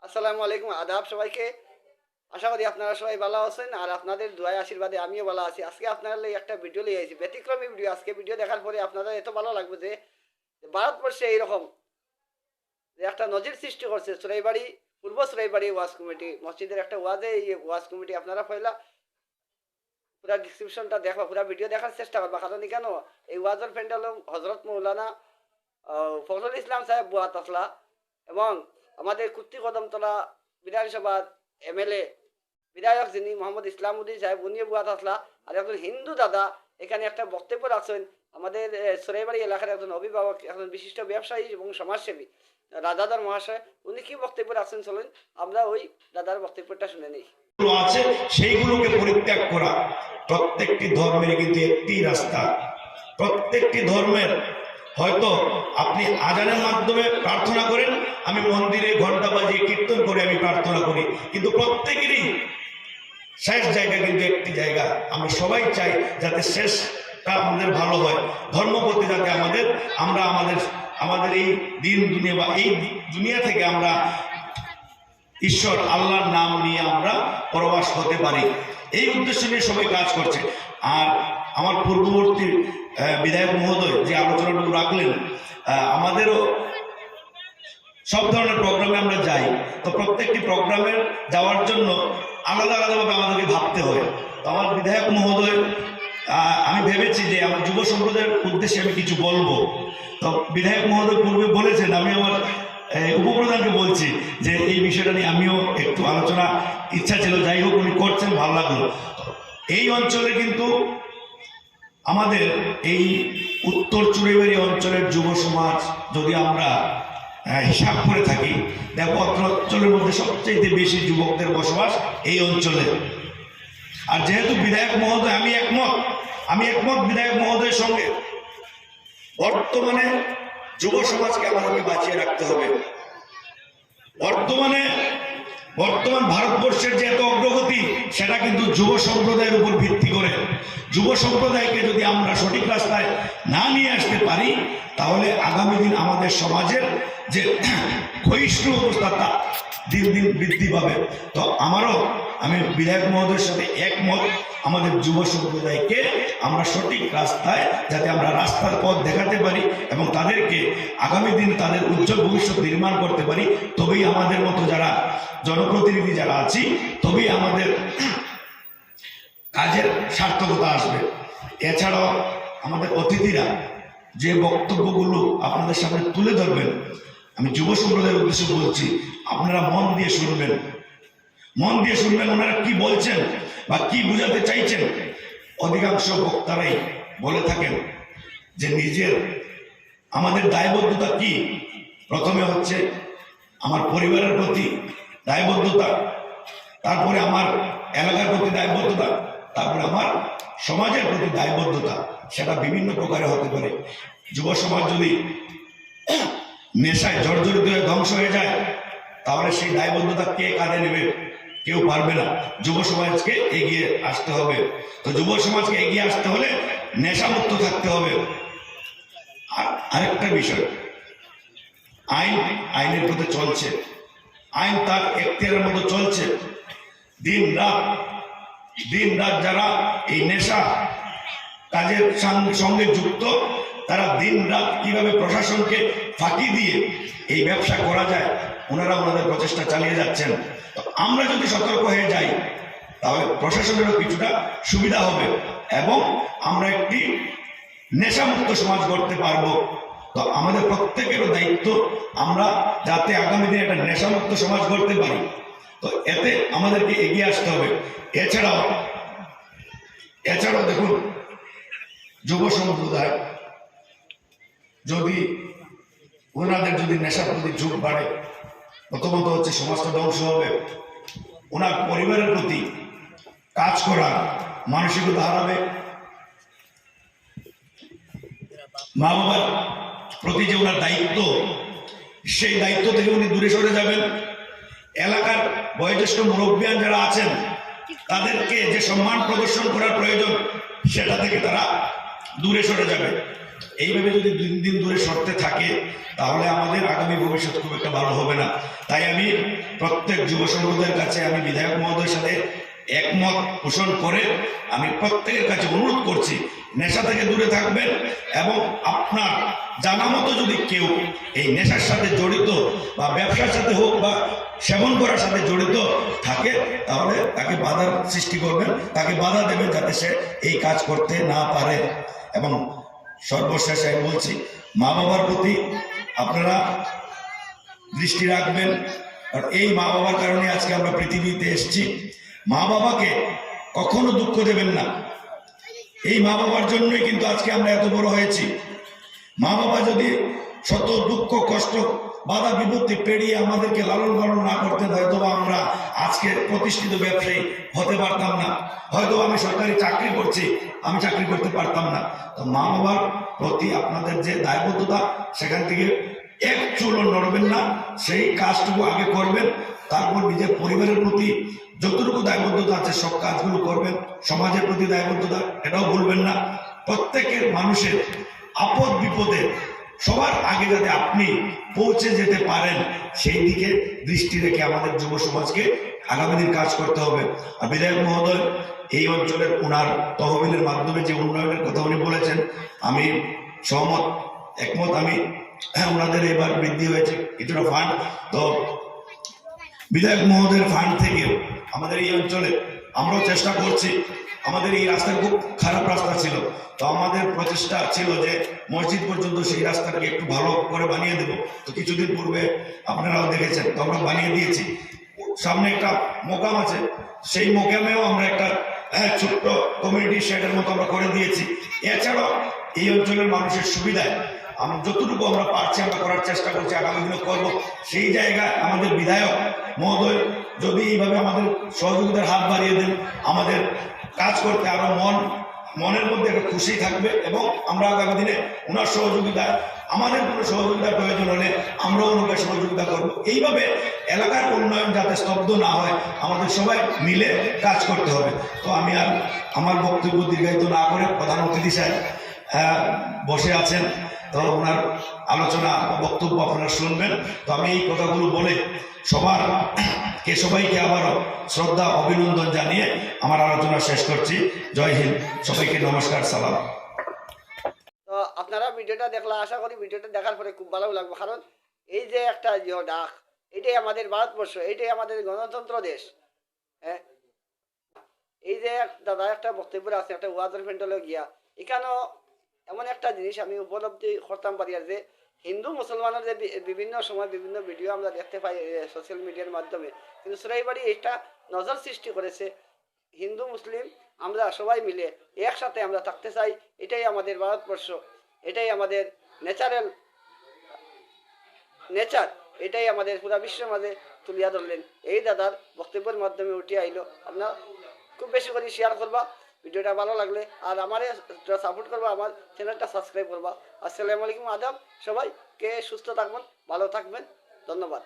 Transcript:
আসসালামু আলাইকুম, আদাব সবাইকে। আশা করি আপনারা সবাই ভালো আছেন আর আপনাদের দোয়ায় আশীর্বাদে আমিও ভালো আছি। আজকে আপনারা একটা ভিডিও নিয়ে এসেছি, ব্যতিক্রমী ভিডিও। আজকে ভিডিও দেখার পরে আপনাদের এত ভালো লাগবে যে ভারতবর্ষে এইরকম যে একটা নজির সৃষ্টি করছে সুরাইবাড়ি, পূর্ব সুরাইবাড়ি ওয়াজ কমিটি মসজিদের একটা ওয়াজে এই ওয়াজ কমিটি। আপনারা পয়লা পুরা ডিসক্রিপশনটা দেখবা, পুরা ভিডিও দেখার চেষ্টা করবা। কারণ কেন এই ওয়াজের প্যান্ডেল হজরত মৌলানা ফখরুল ইসলাম সাহেব বুয়াত আসলা এবং আমাদের কুর্তি কদমতলা বিধানসভার এমএলএ বিধায়ক যিনি মোহাম্মদ ইসলামউদ্দিন সাহেব, উনিও বুয়াত আসলা। আর একজন হিন্দু দাদা এখানে একটা বক্তব্য রাখছেন। আমাদের সরাইবাড়ি এলাকার একজন অভিভাবক, একজন বিশিষ্ট ব্যবসায়ী এবং সমাজসেবী রাজাদার মহাশয়, উনি কি বক্তব্য রাখছেন চলেন আমরা ওই দাদার বক্তব্যটা শুনে নিই। আছে সেইগুলোকে পরিত্যাগ করা। প্রত্যেকটি ধর্মের কিন্তু একটি রাস্তা। প্রত্যেকটি ধর্মের হয়তো আপনি আজানের মাধ্যমে প্রার্থনা করেন, আমি মন্দিরে ঘন্টা বাজিয়ে কীর্তন করে আমি প্রার্থনা করি, কিন্তু প্রত্যেকেরই শেষ জায়গা কিন্তু একটি জায়গা। আমরা সবাই চাই যাতে শেষটা আমাদের ভালো হয়, ধর্মপতি যাতে আমরা আমাদের এই দিন দুনিয়া বা এই দুনিয়া থেকে আমরা ঈশ্বর আল্লাহর নাম নিয়ে আমরা পরবাস হতে পারি, এই উদ্দেশ্য নিয়ে সবাই কাজ করছে। আর আমার পূর্ববর্তী বিধায়ক মহোদয় যে আলোচনাটুকু রাখলেন, আমাদেরও সব ধরনের প্রোগ্রামে আমরা যাই, তো প্রত্যেকটি প্রোগ্রামে যাওয়ার জন্য আলাদা আলাদাভাবে আমাদেরকে ভাবতে হয়। তো আমার বিধায়ক মহোদয়, আমি ভেবেছি যে আমার যুব সম্প্রদায়ের উদ্দেশ্যে আমি কিছু বলবো। তো বিধায়ক মহোদয় পূর্বে বলেছেন, আমি আমার উপপ্রধানকে বলছি যে এই বিষয়টা নিয়ে আমিও একটু আলোচনা ইচ্ছা ছিল। যাই হোক, উনি করছেন, ভালো লাগলো। এই অঞ্চলে কিন্তু আমাদের এই উত্তর চুড়াইবাড়ি অঞ্চলের যুব সমাজ যদি আমরা হিসাব করে থাকি, দেখো অঞ্চলের মধ্যে সবচেয়ে বেশি যুবকদের বসবাস এই অঞ্চলে। আর যেহেতু বিধায়ক মহোদয়, আমি একমত বিধায়ক মহোদয়ের সঙ্গে, বর্তমানে যুব সমাজকে আমাদেরকে বাঁচিয়ে রাখতে হবে। বর্তমান ভারতবর্ষের যে এত অগ্রগতি, সেটা কিন্তু যুব সম্প্রদায়ের উপর ভিত্তি করে। যুব সম্প্রদায়কে যদি আমরা সঠিক রাস্তায় না নিয়ে আসতে পারি, তাহলে আগামী দিন আমাদের সমাজের যে ক্ষয়িষ্ণু অবস্থা তা দিন দিন বৃদ্ধি পাবে। তো আমি বিধায়ক মহোদয়ের সাথে একমত, আমাদের যুব সম্প্রদায়কে আমরা সঠিক রাস্তায় যাতে আমরা রাস্তার পথ দেখাতে পারি এবং তাদেরকে আগামী দিন তাদের উজ্জ্বল ভবিষ্যৎ নির্মাণ করতে পারি, তবেই আমাদের মতো যারা জনপ্রতিনিধি যারা আছি, তবেই আমাদের কাজের সার্থকতা আসবে। এছাড়াও আমাদের অতিথিরা যে বক্তব্যগুলো আপনাদের সামনে তুলে ধরবেন, আমি যুব সম্প্রদায়ের উদ্দেশ্যে বলছি, আপনারা মন দিয়ে শুনবেন। ওনারা কি বলছেন বা কি বোঝাতে চাইছেন। অধিকাংশ বক্তারাই বলে থাকেন যে আমাদের দায়বদ্ধতা কি। প্রথমে হচ্ছে আমার পরিবারের প্রতি দায়বদ্ধতা, তারপরে আমার এলাকার প্রতি দায়বদ্ধতা, তারপরে আমার সমাজের প্রতি দায়বদ্ধতা। সেটা বিভিন্ন প্রকারে হতে পারে। যুব সমাজ যদি নেশায় জর্জরিত হয়ে ধ্বংস হয়ে যায়, তাহলে সেই দায়বদ্ধতা কে কাঁধে নেবে? কেউ পারবে না। যুব সমাজকে এগিয়ে আসতে হবে। তো যুব সমাজকে এগিয়ে আসতে হলে নেশামুক্ত থাকতে হবে। আর আরেকটা বিষয়, আইনের পথে চলছে, আইন তার এখতিয়ারের মতো চলছে। দিন রাত যারা এই নেশা কাজের সঙ্গে যুক্ত, তারা দিন রাত কিভাবে প্রশাসনকে ফাঁকি দিয়ে এই ব্যবসা করা যায়, ওনাদের প্রচেষ্টা চালিয়ে যাচ্ছেন। তো আমরা যদি সতর্ক হয়ে যাই, তাহলে প্রশাসনেরও কিছুটা সুবিধা হবে এবং আমরা একটি নেশামুক্ত সমাজ গড়তে পারবো। তো আমাদের প্রত্যেকেরও দায়িত্ব আমরা যাতে আগামী দিনে একটা নেশামুক্ত সমাজ গড়তে পারি, তো এতে আমাদেরকে এগিয়ে আসতে হবে। এছাড়াও দেখুন, যুব সম্প্রদায় যদি ওনাদের যদি নেশার প্রতি ঝোঁক বাড়ে, প্রথমত হচ্ছে সমাজটা ধ্বংস হবে। ওনার পরিবারের প্রতি কাজ করার মানসিকতা হারাবে। মা বাবার প্রতি যে ওনার দায়িত্ব, সেই দায়িত্ব থেকে উনি দূরে সরে যাবেন। এলাকার বয়োজ্যেষ্ঠ মুরব্বিয়ান যারা আছেন, তাদেরকে যে সম্মান প্রদর্শন করার প্রয়োজন, সেটা থেকে তারা দূরে সরে যাবে। এইভাবে যদি দিন দিন ধরে সরতে থাকে তাহলে আমাদের আগামী ভবিষ্যৎ খুব একটা ভালো হবে না। তাই আমি প্রত্যেক যুব সংসদের কাছে আমি বিধায়ক মহোদয়ের সাথে একমত পোষণ করে আমি প্রত্যেকের কাছে অনুরোধ করছি, নেশা থেকে দূরে থাকবেন এবং আপনার জানা মতো যদি কেউ এই নেশার সাথে জড়িত বা ব্যবসার সাথে হোক বা সেবন করার সাথে জড়িত থাকে তাহলে তাকে বাধার সৃষ্টি করবেন, তাকে বাধা দেবেন যাতে সে এই কাজ করতে না পারে। এবং সর্বশেষে আমি বলছি, মা বাবার প্রতি আপনারা দৃষ্টি রাখবেন, কারণ এই মা বাবার কারণে আজকে আমরা পৃথিবীতে এসেছি। মা বাবাকে কখনো দুঃখ দেবেন না, এই মা বাবার জন্যই কিন্তু আজকে আমরা এত বড় হয়েছি। মা বাবা যদি শত দুঃখ কষ্ট বাধা বিপত্তি পেরিয়ে আমাদেরকে লালন পালন না করতেন হয়তো আমরা আজকে প্রতিষ্ঠিত ব্যবসায়ী হতে পারতাম না, হয়তো আমি সরকারি চাকরি করছি, আমি চাকরি করতে পারতাম না। তো মা বাবার প্রতি আপনাদের যে দায়বদ্ধতা সেখান থেকে এক চুলও নড়বেন না, সেই কাজটুকু আগে করবেন, তারপর নিজের পরিবারের প্রতি যতটুকু দায়বদ্ধতা আছে সব কাজগুলো করবেন, সমাজের প্রতি দায়বদ্ধতা এটাও ভুলবেন না। প্রত্যেকের মানুষের আপদ বিপদে সবার আগে যাতে আপনি পৌঁছে যেতে পারেন সেই দিকে দৃষ্টি রেখে আমাদের যুব সমাজকে আগামী দিন কাজ করতে হবে। আর বিধায়ক মহোদয় এই অঞ্চলের ওনার তহবিলের মাধ্যমে যে উন্নয়নের কথা উনি বলেছেন আমি সহমত, একমত। আমি ওনাদের এবার বৃদ্ধি হয়েছে কিছুটা ফান্ড, তো বিধায়ক মহোদয়ের ফান্ড থেকে আমাদের এই অঞ্চলে আমরাও চেষ্টা করছি। আমাদের এই রাস্তা খুব খারাপ রাস্তা ছিল, তো আমাদের প্রচেষ্টা ছিল যে মসজিদ পর্যন্ত সেই রাস্তাটাকে একটু ভালো করে বানিয়ে দেব। তো কিছুদিন পূর্বে আপনারাও দেখেছেন, তো আমরা বানিয়ে দিয়েছি। সামনে একটা মোকাম আছে, সেই মোকামেও আমরা একটা ছোট্ট কমিউনিটি শেডের মতো আমরা করে দিয়েছি। এছাড়াও এই অঞ্চলের মানুষের সুবিধায় আমরা যতটুকু আমরা পারছি আমরা করার চেষ্টা করছি, আগামী দিনে করবো। সেই জায়গায় আমাদের বিধায়ক মহোদয় যদি এইভাবে আমাদের সহযোগিতার হাত বাড়িয়ে দেন, আমাদের কাজ করতে আরো মনের মধ্যে একটা খুশি থাকবে এবং আমরা আগামী দিনে ওনার সহযোগিতা, আমাদের কোনো সহযোগিতার প্রয়োজন হলে আমরাও ওনাকে সহযোগিতা করবো। এইভাবে এলাকার উন্নয়ন যাতে স্তব্ধ না হয় আমাদের সবাই মিলে কাজ করতে হবে। তো আমি আর আমার বক্তব্য দীর্ঘায়িত না করে প্রধান অতিথি সাহেব বসে আছেন, তো ওনার আলোচনা বক্তব্য আপনারা শুনবেন। তো আমি এই কথাগুলো বলে সবাইকে আবারও শ্রদ্ধা অভিনন্দন জানিয়ে আমার আলোচনা শেষ করছি। জয় হিন্দ, সবাইকে নমস্কার, সালাম। তো আপনারা ভিডিওটা দেখলা, আশা করি ভিডিওটা দেখার পরে খুব ভালো লাগবে, কারণ এই যে একটা ডাক, এটাই আমাদের ভারতবর্ষ, এইটাই আমাদের গণতন্ত্র দেশ। হ্যাঁ, এই যে দাদা একটা বক্তব্য আছে, একটা ওয়াজের প্যান্ডেলে গিয়া এখানেও এমন একটা জিনিস আমি উপলব্ধি করতাম পারি, আর যে হিন্দু মুসলমানের যে বিভিন্ন সময় বিভিন্ন ভিডিও আমরা দেখতে পাই সোশ্যাল মিডিয়ার মাধ্যমে, কিন্তু সুরাইবাড়ি এটা নজর সৃষ্টি করেছে। হিন্দু মুসলিম আমরা সবাই মিলে একসাথে আমরা থাকতে চাই, এটাই আমাদের ভারতবর্ষ, এটাই আমাদের নেচার, এটাই আমাদের পুরা বিশ্বের মাঝে তুলিয়া ধরলেন। এই দাদার বক্তব্যের মাধ্যমে উঠে আইলো। আপনারা খুব বেশি করে শেয়ার করবা ভিডিওটা ভালো লাগলে, আর আমারে সাপোর্ট করবা, আমার চ্যানেলটা সাবস্ক্রাইব করবা। আসসালামু আলাইকুম, আদাব, সবাইকে সুস্থ থাকবেন, ভালো থাকবেন, ধন্যবাদ।